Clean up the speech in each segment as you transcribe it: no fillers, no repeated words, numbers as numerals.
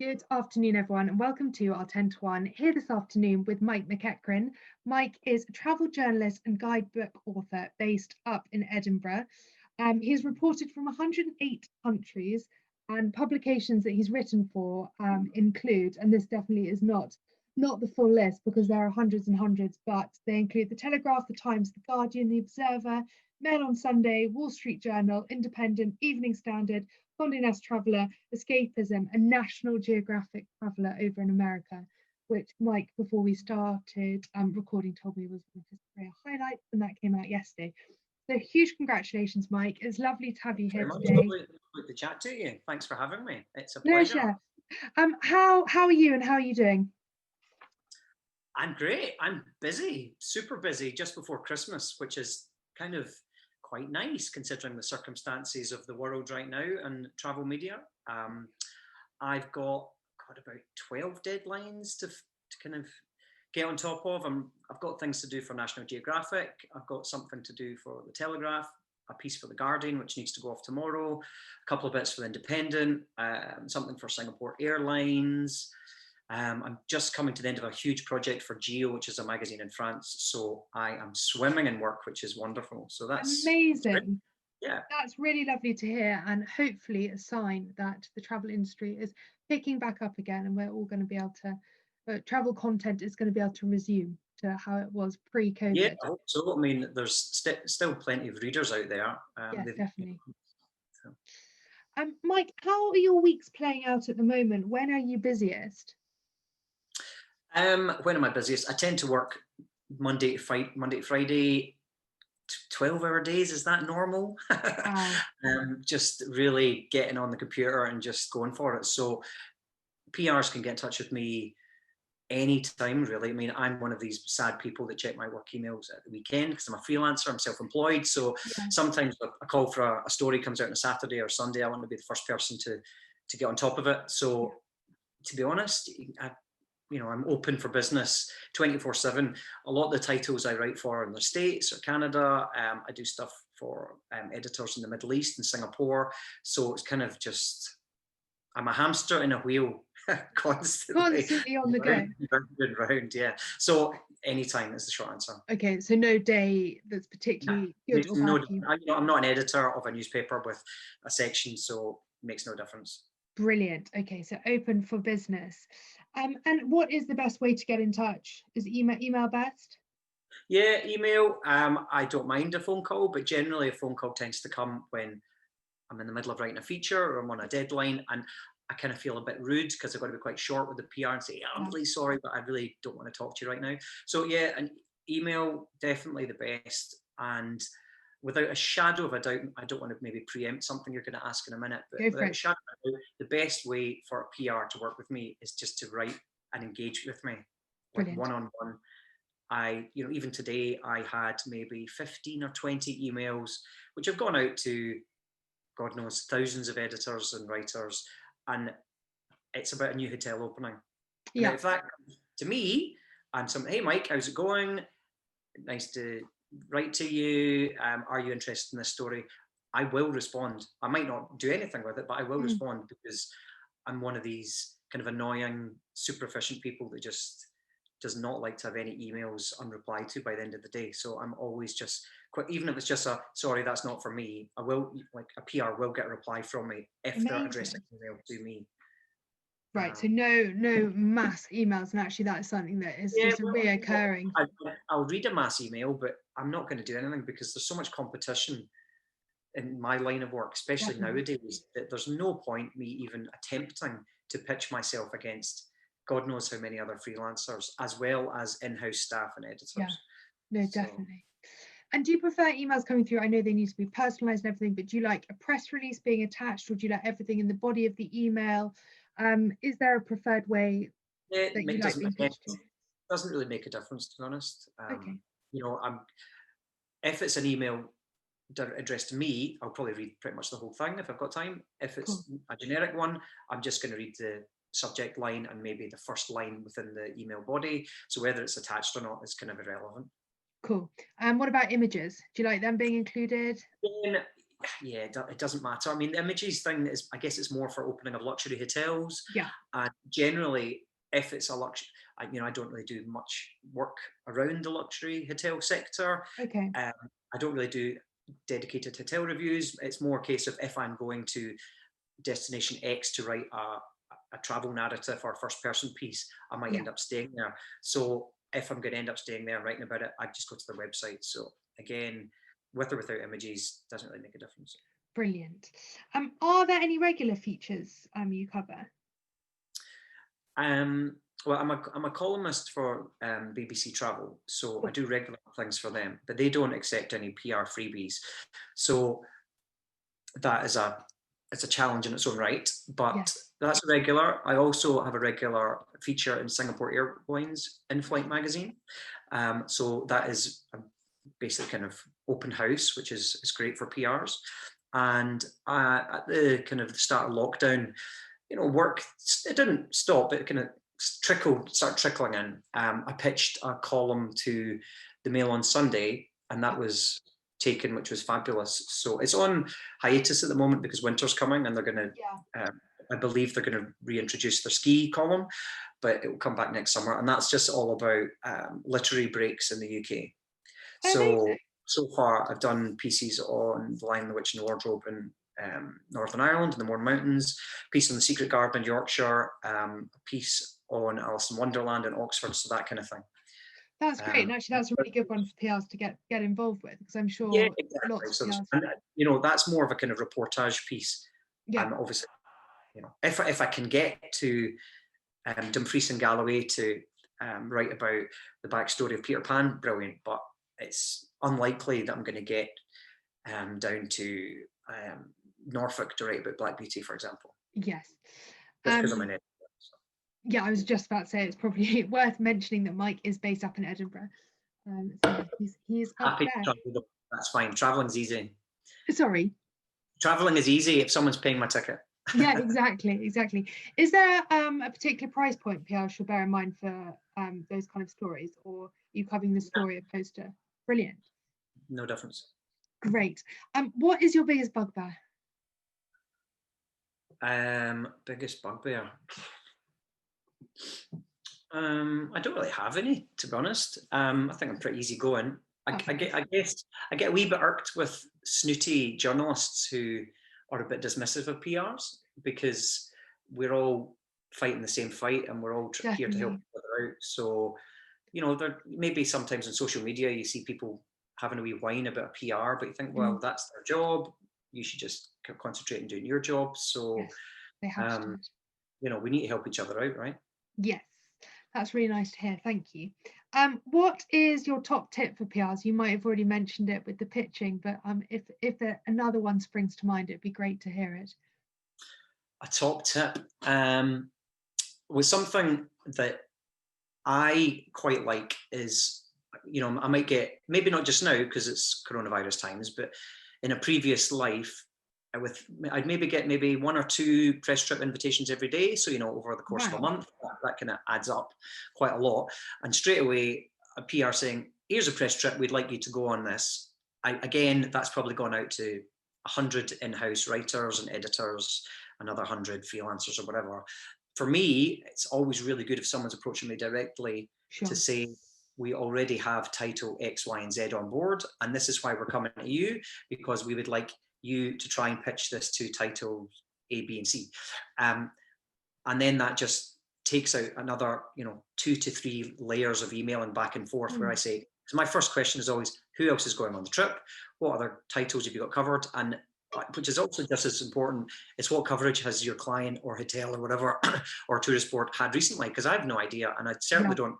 Good afternoon, everyone, and welcome to our 10 to 1 here this afternoon with Mike MacEacheran. Mike is a travel journalist and guidebook author based up in Edinburgh. He's reported from 108 countries, and publications that he's written for include, and this definitely is not the full list because there are hundreds and hundreds, but they include The Telegraph, The Times, The Guardian, The Observer, Mail on Sunday, Wall Street Journal, Independent, Evening Standard, Condé Nast Traveller, Escapism, and National Geographic Traveller over in America, which Mike, before we started recording, told me was one of his career highlights, and that came out yesterday. So huge congratulations, Mike. It's lovely to have you here today. Lovely to chat to you. Thanks for having me. It's a pleasure. How are you and how are you doing? I'm great. I'm busy, super busy just before Christmas, which is kind of quite nice considering the circumstances of the world right now and travel media. I've got about 12 deadlines to kind of get on top of. I've got things to do for National Geographic. I've got something to do for The Telegraph, a piece for The Guardian, which needs to go off tomorrow, a couple of bits for The Independent, something for Singapore Airlines. I'm just coming to the end of a huge project for Geo, which is a magazine in France. So I am swimming in work, which is wonderful. So that's amazing. Yeah, that's really lovely to hear, and hopefully a sign that the travel industry is picking back up again, and we're all going to be able to travel content is going to be able to resume to how it was pre-COVID. Yeah, I hope so. I mean, there's still plenty of readers out there. Yes, definitely. Mike, how are your weeks playing out at the moment? When are you busiest? When am I busiest? I tend to work Monday to Friday, 12-hour days. Is that normal? Wow. Just really getting on the computer and just going for it. So PRs can get in touch with me anytime, really. I mean, I'm one of these sad people that check my work emails at the weekend because I'm a freelancer, I'm self-employed. So sometimes a call for a story comes out on a Saturday or Sunday. I want to be the first person to get on top of it. So to be honest, I'm open for business 24/7. A lot of the titles I write for in the States or Canada. I do stuff for editors in the Middle East and Singapore. So it's kind of just, I'm a hamster in a wheel constantly on the go. Round, yeah. So anytime is the short answer. Okay, so no day that's particularly good or bad. I'm not an editor of a newspaper with a section, so it makes no difference. Brilliant. Okay, so open for business. And what is the best way to get in touch? Is email best? Yeah, email. I don't mind a phone call, but generally a phone call tends to come when I'm in the middle of writing a feature or I'm on a deadline, and I kind of feel a bit rude because I've got to be quite short with the PR and say, I'm really sorry, but I really don't want to talk to you right now. So yeah, an email, definitely the best. And without a shadow of a doubt, I don't want to maybe preempt something you're going to ask in a minute, but without a shadow of a doubt, the best way for a PR to work with me is just to write and engage with me, like one-on-one. Even today, I had maybe 15 or 20 emails, which have gone out to, God knows, thousands of editors and writers, and it's about a new hotel opening. Yeah. If that comes to me and hey Mike, how's it going? Nice to write to you. Are you interested in this story? I will respond. I might not do anything with it, but I will respond because I'm one of these kind of annoying, super efficient people that just does not like to have any emails unreplied to by the end of the day. So I'm always just, even if it's just sorry, that's not for me, I will, like a PR will get a reply from me if they're addressing an email to me. Right, so no mass emails, and actually that is something that is just reoccurring. I'll read a mass email, but I'm not going to do anything because there's so much competition in my line of work, especially nowadays, that there's no point me even attempting to pitch myself against God knows how many other freelancers, as well as in-house staff and editors. Yeah, no, definitely. And do you prefer emails coming through? I know they need to be personalized and everything, but do you like a press release being attached, or do you like everything in the body of the email? Is there a preferred way that you like being pitched to? It doesn't really make a difference, to be honest. If it's an email addressed to me, I'll probably read pretty much the whole thing if I've got time. If it's a generic one, I'm just going to read the subject line and maybe the first line within the email body. So whether it's attached or not is kind of irrelevant. Cool. And what about images? Do you like them being included? yeah, it doesn't matter. I mean, the images thing is, I guess it's more for opening of luxury hotels. Yeah. And generally, if it's a luxury, I don't really do much work around the luxury hotel sector. Okay. I don't really do dedicated hotel reviews. It's more a case of if I'm going to destination X to write a travel narrative or first person piece, I might Yeah. end up staying there. So if I'm going to end up staying there and writing about it, I just go to their website. So again, with or without images, doesn't really make a difference. Brilliant. Are there any regular features you cover? Well, I'm a columnist for BBC Travel, so I Cool. do regular things for them, but they don't accept any PR freebies. So that is it's a challenge in its own right, but Yes. that's regular. I also have a regular feature in Singapore Airlines in-flight magazine. So that is a basic kind of open house, which is great for PRs. And at the kind of the start of lockdown, work, it didn't stop, it kind of started trickling in. I pitched a column to the Mail on Sunday, and that was taken, which was fabulous. So it's on hiatus at the moment because winter's coming, and they're going to, Yeah. I believe they're going to reintroduce their ski column, but it will come back next summer. And that's just all about literary breaks in the UK. So Amazing. so far, I've done pieces on The Lion, the Witch and the Wardrobe in Northern Ireland and the Mourne Mountains, a piece on The Secret Garden in Yorkshire, a piece on Alice in Wonderland in Oxford, so that kind of thing. That's great. And actually, that's a really good one for PRs to get involved with, because I'm Yeah, sure exactly. lots of So, PRs. and, that's more of a kind of reportage piece. Yeah. And obviously, if I can get to Dumfries and Galloway to write about the backstory of Peter Pan, brilliant. But it's unlikely that I'm going to get down to Norfolk to write about Black Beauty, for example. Yes. Just because I'm in it. So. Yeah, I was just about to say it's probably worth mentioning that Mike is based up in Edinburgh. So yeah, he's up Happy there. to travel. That's fine. Traveling's easy. Sorry. Traveling is easy if someone's paying my ticket. Yeah, exactly. Is there a particular price point PR should bear in mind for those kind of stories, or are you covering the story opposed to? Brilliant. No difference. Great. What is your biggest bugbear? Biggest bugbear. I don't really have any, to be honest. I think I'm pretty easygoing. I guess I get a wee bit irked with snooty journalists who are a bit dismissive of PRs, because we're all fighting the same fight and we're all here to help each other out. So, there maybe sometimes on social media you see people having a wee whine about a PR, but you think, well, that's their job. You should just concentrate on doing your job. So, Yes, they have to. we need to help each other out, right? Yes, that's really nice to hear. Thank you. What is your top tip for PRs? You might have already mentioned it with the pitching, but if another one springs to mind, it'd be great to hear it. A top tip was something that I quite like is, I might get, maybe not just now because it's coronavirus times, but in a previous life, I'd maybe get 1 or 2 press trip invitations every day. So, over the course of a month, that kind of adds up quite a lot. And straight away, a PR saying, here's a press trip, we'd like you to go on this. Again, that's probably gone out to 100 in-house writers and editors, another 100 freelancers or whatever. For me, it's always really good if someone's approaching me directly to say, we already have title X, Y, and Z on board, and this is why we're coming to you, because we would like you to try and pitch this to title A, B, and C. And then that just takes out another, 2 to 3 layers of emailing back and forth where I say, so my first question is always, who else is going on the trip? What other titles have you got covered? And which is also just as important, is what coverage has your client or hotel or whatever, or tourist board had recently? Because I have no idea, and I certainly don't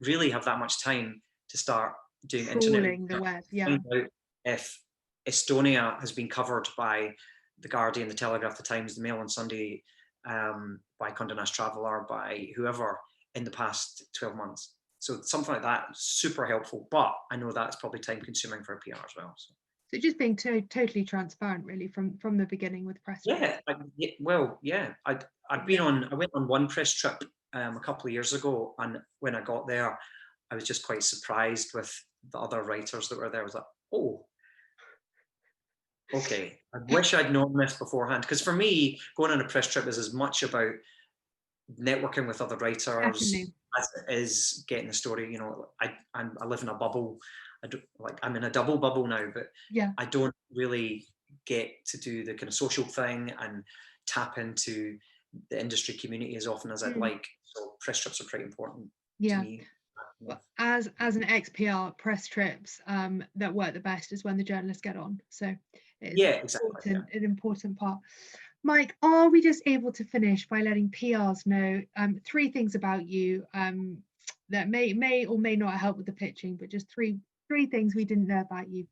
really have that much time to start doing internet. The web, find out if Estonia has been covered by the Guardian, the Telegraph, the Times, the Mail on Sunday, by Condé Nast Traveller, by whoever in the past 12 months. So something like that, super helpful. But I know that's probably time consuming for a PR as well. So just being totally transparent, really, from the beginning with press. Yeah, I went on one press trip a couple of years ago, and when I got there, I was just quite surprised with the other writers that were there. I was like, oh, Okay, I wish I'd known this beforehand, because for me, going on a press trip is as much about networking with other writers Definitely. as it is getting the story. You know, I live in a bubble. I don't, like, I'm in a double bubble now, but Yeah. I don't really get to do the kind of social thing and tap into the industry community as often as I'd Mm. like. So press trips are pretty important to Yeah. me. Well, as an ex-PR, press trips that work the best is when the journalists get on. So it is Yeah, exactly. Yeah. an important part. Mike, are we just able to finish by letting PRs know 3 things about you that may or may not help with the pitching, but just three things we didn't know about you.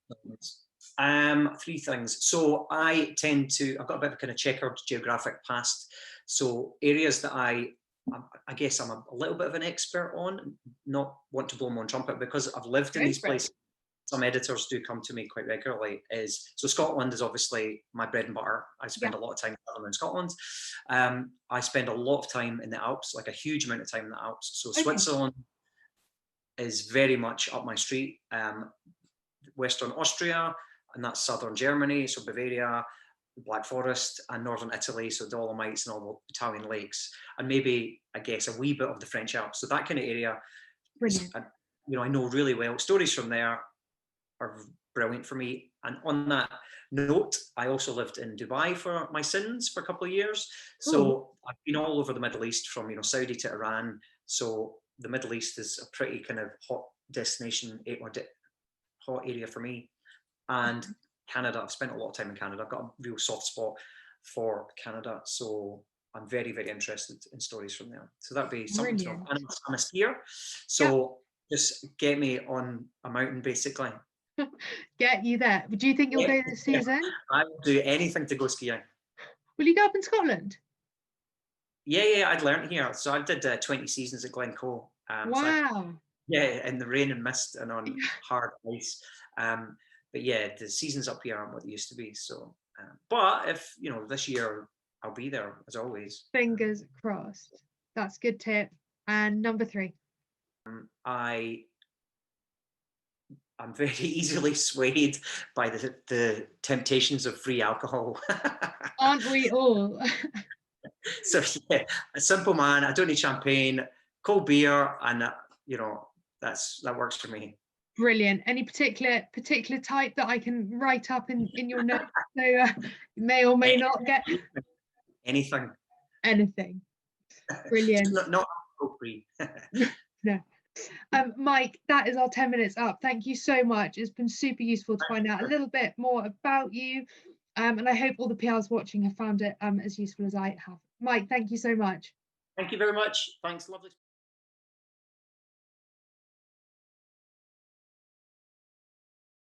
3 things. So I've got a bit of a kind of checkered geographic past. So areas that I guess I'm a little bit of an expert on, not want to blow my own trumpet, because I've lived in Go these for it. places. Some editors do come to me quite regularly. So Scotland is obviously my bread and butter. I spend Yeah. a lot of time traveling in Scotland. I spend a lot of time in the Alps, like a huge amount of time in the Alps. So Okay. Switzerland is very much up my street. Western Austria, and that's southern Germany, so Bavaria, Black Forest, and northern Italy, so Dolomites and all the Italian lakes, and maybe, I guess, a wee bit of the French Alps. So that kind of area is, Brilliant. I know really well. Stories from there are brilliant for me. And on that note, I also lived in Dubai for my sins for a couple of years. Cool. So I've been all over the Middle East, from Saudi to Iran. So the Middle East is a pretty kind of hot destination, or hot area for me. And Canada, I've spent a lot of time in Canada. I've got a real soft spot for Canada. So I'm very, very interested in stories from there. So that'd be something to know. Brilliant. And I'm a skier. Yeah. So just get me on a mountain, basically. Get you there. Do you think you'll go this season? I would do anything to go skiing. Will you go up in Scotland? Yeah, I'd learned here. So I did 20 seasons at Glencoe. Wow. Yeah, in the rain and mist and on hard ice. But yeah, the seasons up here aren't what they used to be. So, but if this year I'll be there as always. Fingers crossed. That's good tip. And number 3. I'm very easily swayed by the temptations of free alcohol. Aren't we all? So yeah, a simple man. I don't need champagne, cold beer, and that works for me. Brilliant. Any particular type that I can write up in your notes, so may or may not get Anything. anything. Brilliant. Not free. No. Mike, that is our 10 minutes up. Thank you so much. It's been super useful to find out a little bit more about you. And I hope all the PRs watching have found it as useful as I have. Mike, thank you so much. Thank you very much. Thanks. Lovely.